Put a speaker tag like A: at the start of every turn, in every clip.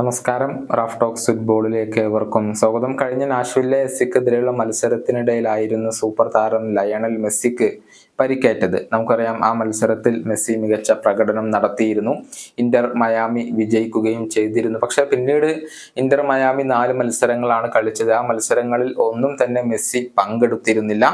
A: നമസ്കാരം. Raf talks ഫുട്ബോളിലേക്ക് ഏവർക്കും സ്വാഗതം. കഴിഞ്ഞ നാഷ്വില്ലെ എസിക്കെതിരെയുള്ള മത്സരത്തിനിടയിലായിരുന്നു സൂപ്പർ താരം ലയണൽ മെസ്സിക്ക് പരിക്കേറ്റത്. നമുക്കറിയാം, ആ മത്സരത്തിൽ മെസ്സി മികച്ച പ്രകടനം നടത്തിയിരുന്നു. ഇന്റർ മയാമി വിജയിക്കുകയും ചെയ്തിരുന്നു. പക്ഷെ പിന്നീട് ഇന്റർ മയാമി 4 മത്സരങ്ങളാണ് കളിച്ചത്. ആ മത്സരങ്ങളിൽ ഒന്നും തന്നെ മെസ്സി പങ്കെടുത്തിരുന്നില്ല.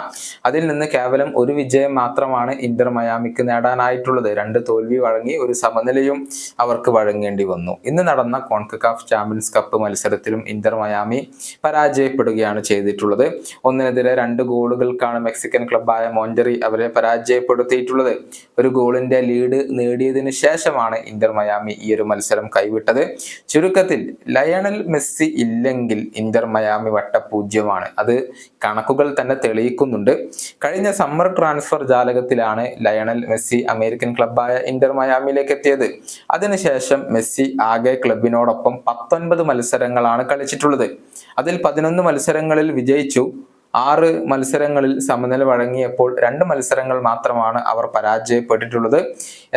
A: അതിൽ നിന്ന് കേവലം ഒരു വിജയം മാത്രമാണ് ഇന്റർ മയാമിക്ക് നേടാനായിട്ടുള്ളത്. 2 തോൽവി വഴങ്ങി, ഒരു സമനിലയും അവർക്ക് വഴങ്ങേണ്ടി വന്നു. ഇന്ന് നടന്ന കോൺകക്കാഫ് ചാമ്പ്യൻസ് കപ്പ് മത്സരത്തിലും ഇന്റർ മയാമി പരാജയപ്പെടുകയാണ് ചെയ്തിട്ടുള്ളത്. 1-2 ഗോളുകൾക്കാണ് മെക്സിക്കൻ ക്ലബ്ബായ മോണ്ടറി അവരെ പരാജയപ്പെടുത്തിയിട്ടുള്ളത്. ഒരു ഗോളിന്റെ ലീഡ് നേടിയതിനു ശേഷമാണ് ഇന്റർ മയാമി ഈ ഒരു മത്സരം കൈവിട്ടത്. ചുരുക്കത്തിൽ ലയണൽ മെസ്സി ഇല്ലെങ്കിൽ ഇന്റർ മയാമി വട്ടപൂജ്യമാണ്. അത് കണക്കുകൾ തന്നെ തെളിയിക്കുന്നുണ്ട്. കഴിഞ്ഞ സമ്മർ ട്രാൻസ്ഫർ ജാലകത്തിലാണ് ലയണൽ മെസ്സി അമേരിക്കൻ ക്ലബ്ബായ ഇന്റർ മയാമിയിലേക്ക് എത്തിയത്. അതിനുശേഷം മെസ്സി ആകെ ക്ലബിനോടൊപ്പം 19 മത്സരങ്ങളാണ് കളിച്ചിട്ടുള്ളത്. അതിൽ 11 മത്സരങ്ങളിൽ വിജയിച്ചു. 6 മത്സരങ്ങളിൽ സമനില വഴങ്ങിയപ്പോൾ 2 മത്സരങ്ങൾ മാത്രമാണ് അവർ പരാജയപ്പെട്ടിട്ടുള്ളത്.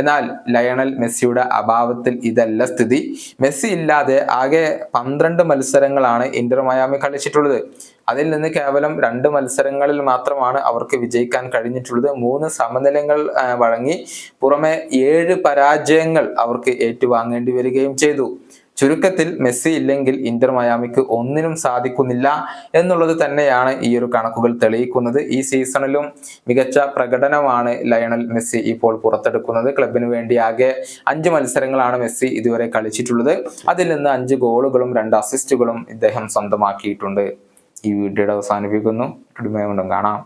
A: എന്നാൽ ലയണൽ മെസ്സിയുടെ അഭാവത്തിൽ ഇതല്ല സ്ഥിതി. മെസ്സി ഇല്ലാതെ ആകെ 12 മത്സരങ്ങളാണ് ഇന്റർ മയാമി കളിച്ചിട്ടുള്ളത്. അതിൽ നിന്ന് കേവലം 2 മത്സരങ്ങളിൽ മാത്രമാണ് അവർക്ക് വിജയിക്കാൻ കഴിഞ്ഞിട്ടുള്ളത്. 3 സമനിലകൾ വഴങ്ങി. പുറമെ 7 പരാജയങ്ങൾ അവർക്ക് ഏറ്റുവാങ്ങേണ്ടി വരികയും ചെയ്തു. ചുരുക്കത്തിൽ മെസ്സി ഇല്ലെങ്കിൽ ഇന്റർ മയാമിക്ക് ഒന്നിനും സാധിക്കുന്നില്ല എന്നുള്ളത് തന്നെയാണ് ഈ ഒരു കണക്കുകൾ തെളിയിക്കുന്നത്. ഈ സീസണിലും മികച്ച പ്രകടനമാണ് ലയണൽ മെസ്സി ഇപ്പോൾ പുറത്തെടുക്കുന്നത്. ക്ലബിന് വേണ്ടി ആകെ 5 മത്സരങ്ങളാണ് മെസ്സി ഇതുവരെ കളിച്ചിട്ടുള്ളത്. അതിൽ നിന്ന് 5 ഗോളുകളും 2 അസിസ്റ്റുകളും ഇദ്ദേഹം സ്വന്തമാക്കിയിട്ടുണ്ട്. ഈ വീഡിയോയുടെ അവസാനിപ്പിക്കുന്നു. കാണാം.